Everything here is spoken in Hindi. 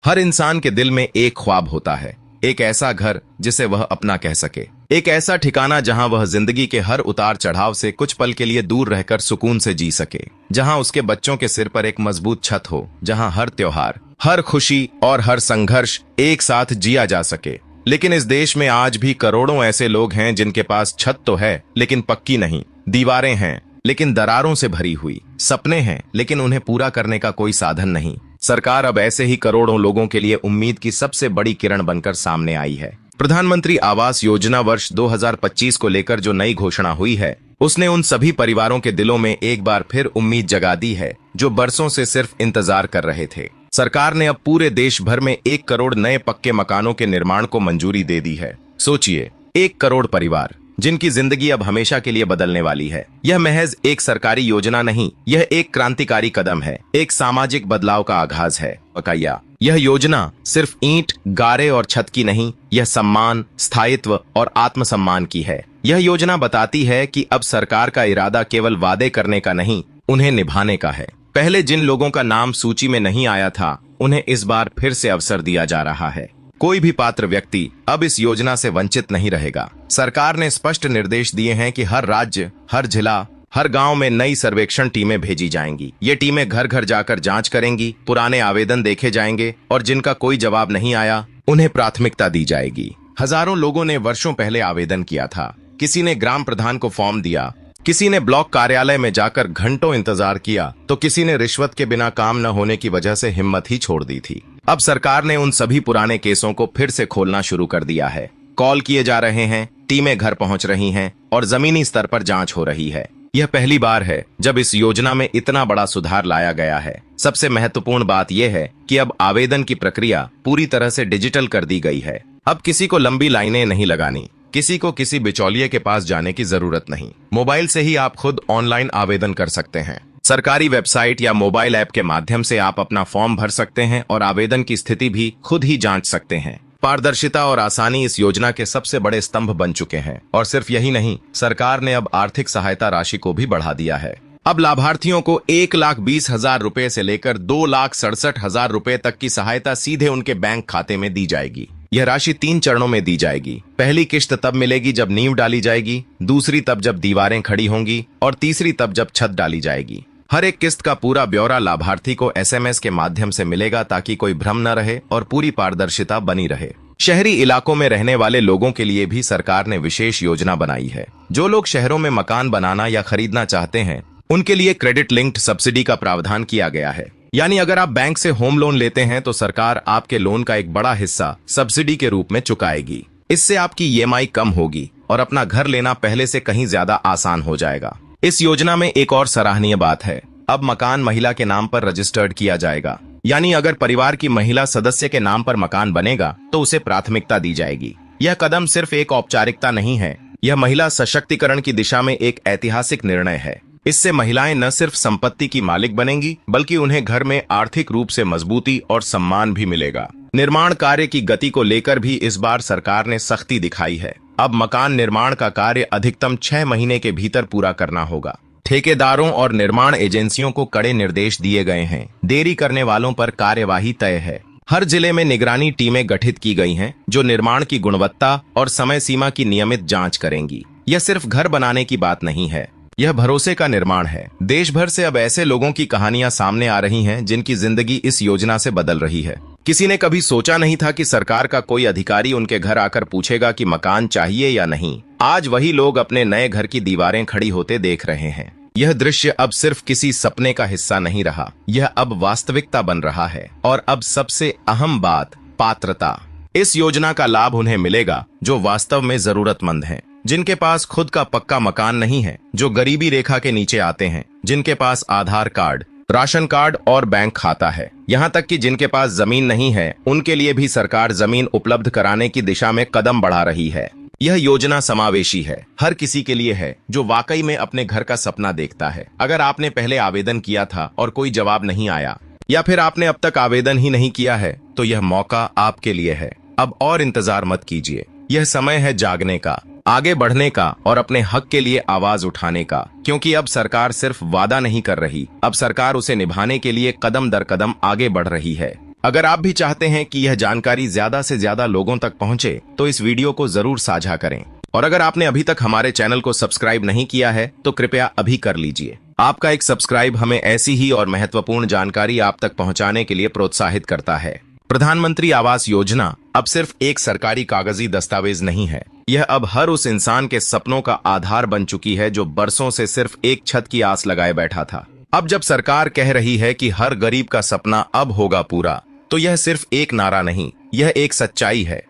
हर इंसान के दिल में एक ख्वाब होता है, एक ऐसा घर जिसे वह अपना कह सके, एक ऐसा ठिकाना जहां वह जिंदगी के हर उतार चढ़ाव से कुछ पल के लिए दूर रहकर सुकून से जी सके, जहां उसके बच्चों के सिर पर एक मजबूत छत हो, जहां हर त्योहार, हर खुशी और हर संघर्ष एक साथ जिया जा सके। लेकिन इस देश में आज भी करोड़ों ऐसे लोग हैं जिनके पास छत तो है लेकिन पक्की नहीं, दीवारें हैं लेकिन दरारों से भरी हुई, सपने हैं लेकिन उन्हें पूरा करने का कोई साधन नहीं। सरकार अब ऐसे ही करोड़ों लोगों के लिए उम्मीद की सबसे बड़ी किरण बनकर सामने आई है। प्रधानमंत्री आवास योजना वर्ष 2025 को लेकर जो नई घोषणा हुई है, उसने उन सभी परिवारों के दिलों में एक बार फिर उम्मीद जगा दी है जो बरसों से सिर्फ इंतजार कर रहे थे। सरकार ने अब पूरे देश भर में 1 करोड़ नए पक्के मकानों के निर्माण को मंजूरी दे दी है। सोचिए, 1 करोड़ परिवार जिनकी जिंदगी अब हमेशा के लिए बदलने वाली है। यह महज एक सरकारी योजना नहीं, यह एक क्रांतिकारी कदम है, एक सामाजिक बदलाव का आगाज है। बकाया यह योजना सिर्फ ईंट, गारे और छत की नहीं, यह सम्मान, स्थायित्व और आत्मसम्मान की है। यह योजना बताती है कि अब सरकार का इरादा केवल वादे करने का नहीं, उन्हें निभाने का है। पहले जिन लोगों का नाम सूची में नहीं आया था, उन्हें इस बार फिर से अवसर दिया जा रहा है। कोई भी पात्र व्यक्ति अब इस योजना से वंचित नहीं रहेगा। सरकार ने स्पष्ट निर्देश दिए हैं कि हर राज्य, हर जिला, हर गांव में नई सर्वेक्षण टीमें भेजी जाएंगी। ये टीमें घर घर जाकर जांच करेंगी, पुराने आवेदन देखे जाएंगे और जिनका कोई जवाब नहीं आया, उन्हें प्राथमिकता दी जाएगी। हजारों लोगों ने वर्षों पहले आवेदन किया था। किसी ने ग्राम प्रधान को फॉर्म दिया, किसी ने ब्लॉक कार्यालय में जाकर घंटों इंतजार किया, तो किसी ने रिश्वत के बिना काम न होने की वजह से हिम्मत ही छोड़ दी थी। अब सरकार ने उन सभी पुराने केसों को फिर से खोलना शुरू कर दिया है। कॉल किए जा रहे हैं, टीमें घर पहुंच रही हैं और जमीनी स्तर पर जांच हो रही है। यह पहली बार है जब इस योजना में इतना बड़ा सुधार लाया गया है। सबसे महत्वपूर्ण बात यह है कि अब आवेदन की प्रक्रिया पूरी तरह से डिजिटल कर दी गई है। अब किसी को लंबी लाइनें नहीं लगानी, किसी को किसी बिचौलिए के पास जाने की जरूरत नहीं। मोबाइल से ही आप खुद ऑनलाइन आवेदन कर सकते हैं। सरकारी वेबसाइट या मोबाइल ऐप के माध्यम से आप अपना फॉर्म भर सकते हैं और आवेदन की स्थिति भी खुद ही जांच सकते हैं। पारदर्शिता और आसानी इस योजना के सबसे बड़े स्तंभ बन चुके हैं। और सिर्फ यही नहीं, सरकार ने अब आर्थिक सहायता राशि को भी बढ़ा दिया है। अब लाभार्थियों को 1,20,000 रुपए से लेकर 2,67,000 रुपए तक की सहायता सीधे उनके बैंक खाते में दी जाएगी। यह राशि 3 चरणों में दी जाएगी। पहली किश्त तब मिलेगी जब नींव डाली जाएगी, दूसरी तब जब दीवारें खड़ी होंगी और तीसरी तब जब छत डाली जाएगी। हर एक किस्त का पूरा ब्यौरा लाभार्थी को SMS के माध्यम से मिलेगा ताकि कोई भ्रम न रहे और पूरी पारदर्शिता बनी रहे। शहरी इलाकों में रहने वाले लोगों के लिए भी सरकार ने विशेष योजना बनाई है। जो लोग शहरों में मकान बनाना या खरीदना चाहते हैं, उनके लिए क्रेडिट लिंक्ड सब्सिडी का प्रावधान किया गया है। यानी अगर आप बैंक से होम लोन लेते हैं तो सरकार आपके लोन का एक बड़ा हिस्सा सब्सिडी के रूप में चुकाएगी। इससे आपकी EMI कम होगी और अपना घर लेना पहले से कहीं ज्यादा आसान हो जाएगा। इस योजना में एक और सराहनीय बात है, अब मकान महिला के नाम पर रजिस्टर्ड किया जाएगा। यानी अगर परिवार की महिला सदस्य के नाम पर मकान बनेगा तो उसे प्राथमिकता दी जाएगी। यह कदम सिर्फ एक औपचारिकता नहीं है, यह महिला सशक्तिकरण की दिशा में एक ऐतिहासिक निर्णय है। इससे महिलाएं न सिर्फ संपत्ति की मालिक बनेंगी, बल्कि उन्हें घर में आर्थिक रूप से मजबूती और सम्मान भी मिलेगा। निर्माण कार्य की गति को लेकर भी इस बार सरकार ने सख्ती दिखाई है। अब मकान निर्माण का कार्य अधिकतम 6 महीने के भीतर पूरा करना होगा। ठेकेदारों और निर्माण एजेंसियों को कड़े निर्देश दिए गए हैं। देरी करने वालों पर कार्यवाही तय है। हर जिले में निगरानी टीमें गठित की गई हैं, जो निर्माण की गुणवत्ता और समय सीमा की नियमित जांच करेंगी। यह सिर्फ घर बनाने की बात नहीं है, यह भरोसे का निर्माण है। देश भर से अब ऐसे लोगों की कहानियां सामने आ रही हैं जिनकी जिंदगी इस योजना से बदल रही है। किसी ने कभी सोचा नहीं था कि सरकार का कोई अधिकारी उनके घर आकर पूछेगा कि मकान चाहिए या नहीं। आज वही लोग अपने नए घर की दीवारें खड़ी होते देख रहे हैं। यह दृश्य अब सिर्फ किसी सपने का हिस्सा नहीं रहा, यह अब वास्तविकता बन रहा है। और अब सबसे अहम बात, पात्रता। इस योजना का लाभ उन्हें मिलेगा जो वास्तव में जरूरतमंद हैं, जिनके पास खुद का पक्का मकान नहीं है, जो गरीबी रेखा के नीचे आते हैं, जिनके पास आधार कार्ड, राशन कार्ड और बैंक खाता है। यहाँ तक कि जिनके पास जमीन नहीं है, उनके लिए भी सरकार जमीन उपलब्ध कराने की दिशा में कदम बढ़ा रही है। यह योजना समावेशी है, हर किसी के लिए है जो वाकई में अपने घर का सपना देखता है। अगर आपने पहले आवेदन किया था और कोई जवाब नहीं आया, या फिर आपने अब तक आवेदन ही नहीं किया है, तो यह मौका आपके लिए है। अब और इंतजार मत कीजिए, यह समय है जागने का, आगे बढ़ने का और अपने हक के लिए आवाज उठाने का। क्योंकि अब सरकार सिर्फ वादा नहीं कर रही, अब सरकार उसे निभाने के लिए कदम दर कदम आगे बढ़ रही है। अगर आप भी चाहते हैं कि यह जानकारी ज्यादा से ज्यादा लोगों तक पहुंचे, तो इस वीडियो को जरूर साझा करें। और अगर आपने अभी तक हमारे चैनल को सब्सक्राइब नहीं किया है तो कृपया अभी कर लीजिए। आपका एक सब्सक्राइब हमें ऐसी ही और महत्वपूर्ण जानकारी आप तक पहुंचाने के लिए प्रोत्साहित करता है। प्रधानमंत्री आवास योजना अब सिर्फ एक सरकारी कागजी दस्तावेज नहीं है, यह अब हर उस इंसान के सपनों का आधार बन चुकी है जो बरसों से सिर्फ एक छत की आस लगाए बैठा था। अब जब सरकार कह रही है कि हर गरीब का सपना अब होगा पूरा, तो यह सिर्फ एक नारा नहीं, यह एक सच्चाई है।